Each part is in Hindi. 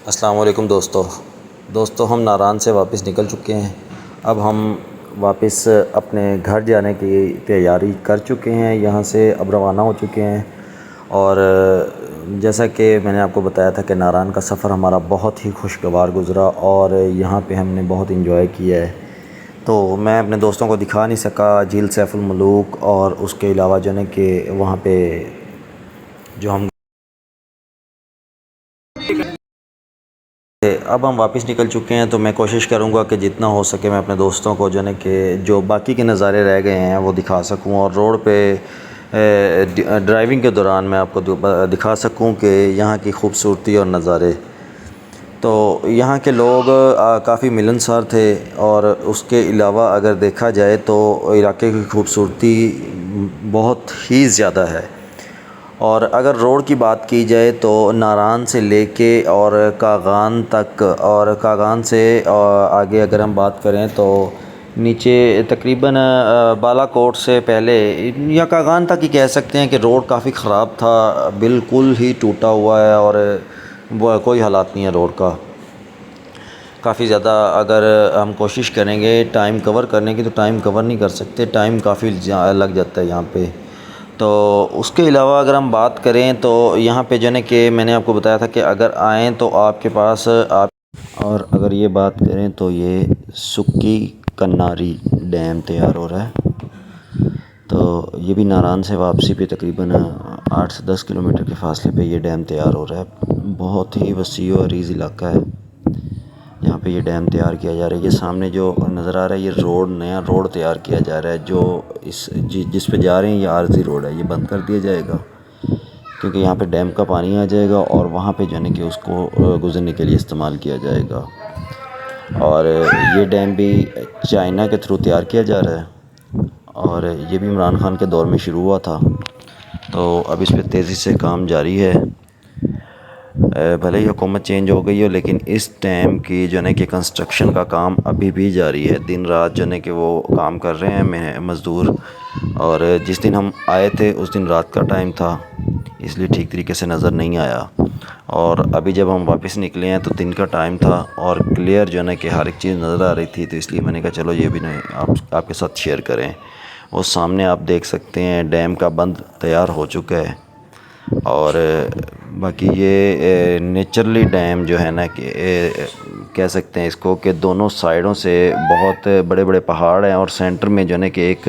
अस्सलाम वालेकुम दोस्तों हम नारान से वापस निकल चुके हैं। अब हम वापस अपने घर जाने की तैयारी कर चुके हैं। यहाँ से अब रवाना हो चुके हैं और जैसा कि मैंने आपको बताया था कि नारान का सफ़र हमारा बहुत ही खुशगवार गुज़रा और यहाँ पे हमने बहुत इंजॉय किया है। तो मैं अपने दोस्तों को दिखा नहीं सका झील सैफुल मलूक और उसके अलावा जो है कि वहाँ पे जो हम अब हम वापस निकल चुके हैं। तो मैं कोशिश करूँगा कि जितना हो सके मैं अपने दोस्तों को जो है कि जो बाकी के नज़ारे रह गए हैं वो दिखा सकूँ और रोड पे ड्राइविंग के दौरान मैं आपको दिखा सकूँ कि यहाँ की खूबसूरती और नज़ारे। तो यहाँ के लोग काफ़ी मिलनसार थे और उसके अलावा अगर देखा जाए तो इलाके की खूबसूरती बहुत ही ज़्यादा है। और अगर रोड की बात की जाए तो नारान से लेके और कागान तक और कागान से आगे अगर हम बात करें तो नीचे तकरीबन बालाकोट से पहले या कागान तक ही कह सकते हैं कि रोड काफ़ी ख़राब था, बिल्कुल ही टूटा हुआ है और वो कोई हालात नहीं है रोड का। काफ़ी ज़्यादा अगर हम कोशिश करेंगे टाइम कवर करने की तो टाइम कवर नहीं कर सकते, टाइम काफ़ी लग जाता है यहाँ पे। तो उसके अलावा अगर हम बात करें तो यहाँ पे जो है कि मैंने आपको बताया था कि अगर आएँ तो आपके पास आप और अगर ये बात करें तो ये सुक्की कन्नारी डैम तैयार हो रहा है। तो ये भी नारान से वापसी पे तकरीबन 8 से 10 किलोमीटर के फासले पे ये डैम तैयार हो रहा है। बहुत ही वसी और अरीज़ इलाका है, यहाँ पे ये डैम तैयार किया जा रहा है। ये सामने जो नज़र आ रहा है ये रोड, नया रोड तैयार किया जा रहा है। जो जिस पे जा रहे हैं ये आरज़ी रोड है, ये बंद कर दिया जाएगा क्योंकि यहाँ पे डैम का पानी आ जाएगा और वहाँ पे जाने कि उसको गुज़रने के लिए इस्तेमाल किया जाएगा। और ये डैम भी चाइना के थ्रू तैयार किया जा रहा है और ये भी इमरान खान के दौर में शुरू हुआ था। तो अब इस पर तेज़ी से काम जारी है। भले ही हुकूमत चेंज हो गई हो लेकिन इस डैम की जो है कि कंस्ट्रक्शन का काम अभी भी जारी है। दिन रात जो है कि वो काम कर रहे हैं मज़दूर। और जिस दिन हम आए थे उस दिन रात का टाइम था, इसलिए ठीक तरीके से नज़र नहीं आया। और अभी जब हम वापस निकले हैं तो दिन का टाइम था और क्लियर जो है कि हर एक चीज़ नज़र आ रही थी। तो इसलिए मैंने कहा चलो ये भी नहीं आपके साथ शेयर करें। वो सामने आप देख सकते हैं डैम का बंद तैयार हो चुका है। और बाकी ये नेचुरली डैम जो है ना कि कह सकते हैं इसको कि दोनों साइडों से बहुत बड़े बड़े पहाड़ हैं और सेंटर में जो है ना कि एक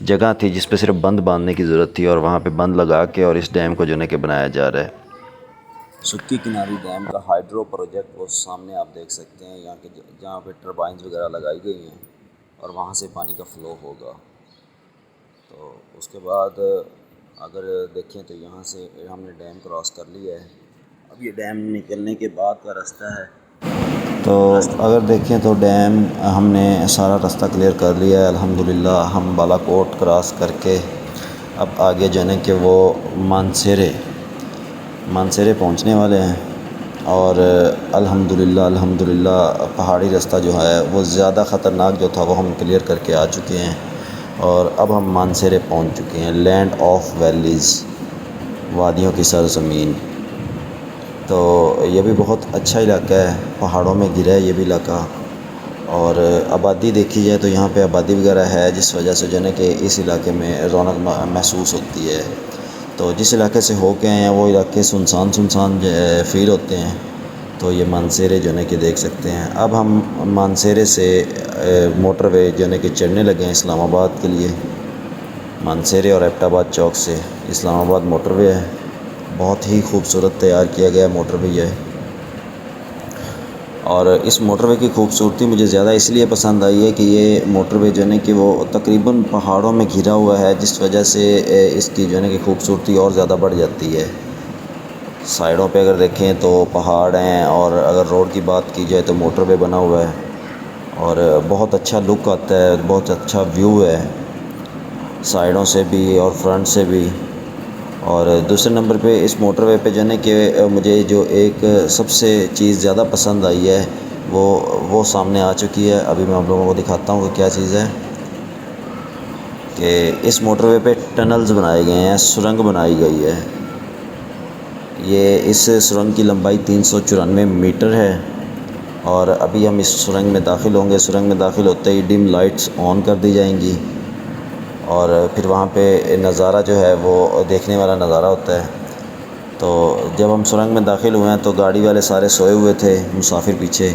जगह थी जिस पे सिर्फ बंद बांधने की ज़रूरत थी और वहाँ पे बंद लगा के और इस डैम को जो है कि बनाया जा रहा है। सुक्की किनारी डैम का हाइड्रो प्रोजेक्ट वो सामने आप देख सकते हैं, यहाँ के जहाँ पे टरबाइंस वगैरह लगाई गई हैं और वहाँ से पानी का फ़्लो होगा। तो उसके बाद अगर देखें तो यहाँ से हमने डैम क्रॉस कर लिया है। अब ये डैम निकलने के बाद का रास्ता है। तो अगर देखें तो डैम हमने सारा रास्ता क्लियर कर लिया है अल्हम्दुलिल्लाह। हम बालाकोट क्रॉस करके अब आगे जाने के वो मानसेरे पहुँचने वाले हैं। और अल्हम्दुलिल्लाह पहाड़ी रास्ता जो है वो ज़्यादा ख़तरनाक जो था वो हम क्लियर करके आ चुके हैं और अब हम मानसेरे पहुंच चुके हैं, लैंड ऑफ वैलीज़, वादियों की सरज़मीन। तो ये भी बहुत अच्छा इलाका है, पहाड़ों में घिरा है ये भी इलाका। और आबादी देखी जाए तो यहाँ पे आबादी वगैरह है जिस वजह से जो है कि इस इलाके में रौनक महसूस होती है। तो जिस इलाके से हो के आए हैं वो इलाके सुनसान फ़ील होते हैं। तो ये मानसेरे जो है कि देख सकते हैं। अब हम मानसेरे से मोटरवे जो है कि चढ़ने लगे हैं इस्लामाबाद के लिए। मानसेरे और एबटाबाद चौक से इस्लामाबाद मोटरवे है, बहुत ही खूबसूरत तैयार किया गया मोटरवे है। और इस मोटरवे की खूबसूरती मुझे ज़्यादा इसलिए पसंद आई है कि ये मोटरवे जो है कि वो तकरीबन पहाड़ों में घिरा हुआ है जिस वजह से इसकी जो है कि खूबसूरती और ज़्यादा बढ़ जाती है। साइडों पे अगर देखें तो पहाड़ हैं और अगर रोड की बात की जाए तो मोटरवे बना हुआ है और बहुत अच्छा लुक आता है, बहुत अच्छा व्यू है साइडों से भी और फ्रंट से भी। और दूसरे नंबर पे इस मोटरवे पे जाने के मुझे जो एक सबसे चीज़ ज़्यादा पसंद आई है वो सामने आ चुकी है। अभी मैं आप लोगों को दिखाता हूँ कि क्या चीज़ है। कि इस मोटरवे पे टनल्स बनाए गए हैं, सुरंग बनाई गई है। ये इस सुरंग की लंबाई 394 मीटर है और अभी हम इस सुरंग में दाखिल होंगे। सुरंग में दाखिल होते ही डिम लाइट्स ऑन कर दी जाएंगी और फिर वहाँ पे नज़ारा जो है वो देखने वाला नज़ारा होता है। तो जब हम सुरंग में दाखिल हुए हैं तो गाड़ी वाले सारे सोए हुए थे, मुसाफिर पीछे।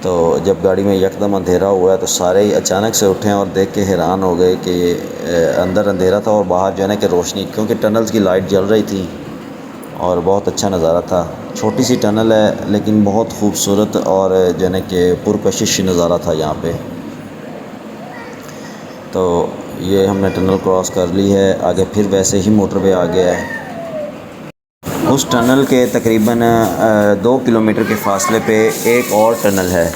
तो जब गाड़ी में यकदम अंधेरा हुआ तो सारे ही अचानक से उठे और देख के हैरान हो गए कि अंदर अंधेरा था और बाहर जो है ना कि रोशनी, क्योंकि टनल्स की लाइट जल रही थी और बहुत अच्छा नज़ारा था। छोटी सी टनल है लेकिन बहुत खूबसूरत और जो है ना कि पुरकशिश नज़ारा था यहाँ पे। तो ये हमने टनल क्रॉस कर ली है, आगे फिर वैसे ही मोटरवे आ गया है। उस टनल के तकरीबन 2 किलोमीटर के फासले पे एक और टनल है।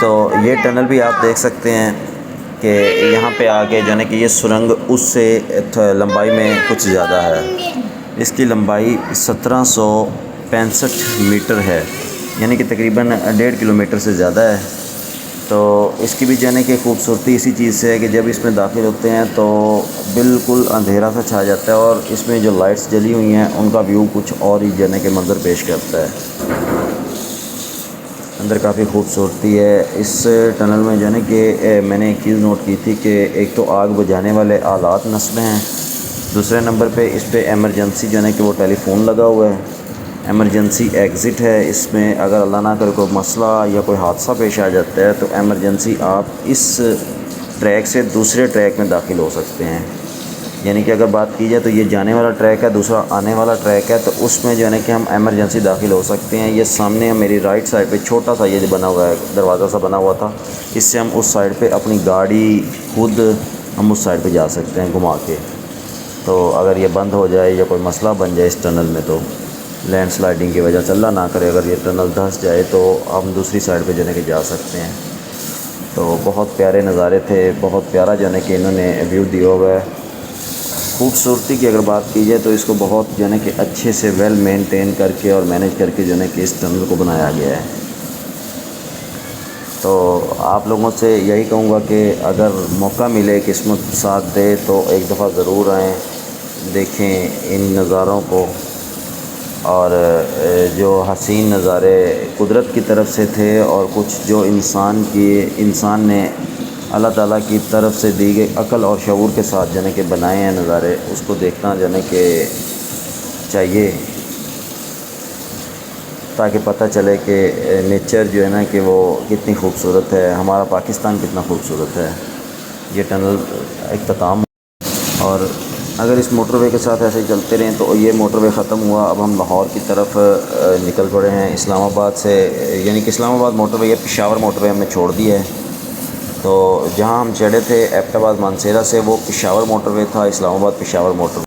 तो ये टनल भी आप देख सकते हैं कि यहाँ पे आगे जो है कि ये सुरंग उससे लंबाई में कुछ ज़्यादा है। इसकी लंबाई 1765 मीटर है, यानी कि तकरीबन 1.5 किलोमीटर से ज़्यादा है। तो इसकी भी जाने की खूबसूरती इसी चीज़ से है कि जब इसमें दाखिल होते हैं तो बिल्कुल अंधेरा सा छा जाता है और इसमें जो लाइट्स जली हुई हैं उनका व्यू कुछ और ही जाने के मंज़र पेश करता है। अंदर काफ़ी खूबसूरती है इस टनल में। जो है कि मैंने एक चीज़ नोट की थी कि एक तो आग बुझाने वाले आलात नस्ब हैं, दूसरे नंबर पे इस पर एमरजेंसी जो है कि वो टेलीफोन लगा हुआ है, एमरजेंसी एग्ज़िट है। इसमें अगर अल्लाह ना करे कोई मसला या कोई हादसा पेश आ जाता है तो एमरजेंसी आप इस ट्रैक से दूसरे ट्रैक में दाखिल हो सकते हैं। यानी कि अगर बात की जाए तो ये जाने वाला ट्रैक है, दूसरा आने वाला ट्रैक है, तो उसमें जो है ना कि हम एमरजेंसी दाखिल हो सकते हैं। ये सामने मेरी राइट साइड पे छोटा सा ये बना हुआ है, दरवाज़ा सा बना हुआ था, इससे हम उस साइड पे अपनी गाड़ी खुद हम उस साइड पे जा सकते हैं घुमा के। तो अगर ये बंद हो जाए या कोई मसला बन जाए इस टनल में, तो लैंडस्लाइडिंग की वजह से अल्लाह ना करे अगर ये टनल धंस जाए तो हम दूसरी साइड पे जाने के जा सकते हैं। तो बहुत प्यारे नज़ारे थे, बहुत प्यारा जाने के इन्होंने व्यू दिया हुआ है। खूबसूरती की अगर बात की जाए तो इसको बहुत जो है कि अच्छे से वेल मेंटेन करके और मैनेज करके जो है कि इस टनल को बनाया गया है। तो आप लोगों से यही कहूँगा कि अगर मौका मिले, किस्मत साथ दे, तो एक दफ़ा ज़रूर आएँ, देखें इन नज़ारों को। और जो हसीन नज़ारे कुदरत की तरफ से थे और कुछ जो इंसान ने अल्लाह ताला की तरफ से दी गई अक़ल और शऊर के साथ जाने के बनाए हैं नज़ारे, उसको देखना जाने के चाहिए, ताकि पता चले कि नेचर जो है ना कि वो कितनी खूबसूरत है, हमारा पाकिस्तान कितना खूबसूरत है। ये टनल इख्तिताम। और अगर इस मोटरवे के साथ ऐसे ही चलते रहें तो ये मोटरवे ख़त्म हुआ, अब हम लाहौर की तरफ निकल पड़े हैं इस्लामाबाद से। यानी कि इस्लामाबाद मोटरवे या पेशावर मोटरवे हमने छोड़ दिया है। तो जहाँ हम चढ़े थे एबटाबाद मानसेरा से, वो पेशावर मोटरवे था, इस्लामाबाद पेशावर मोटरवे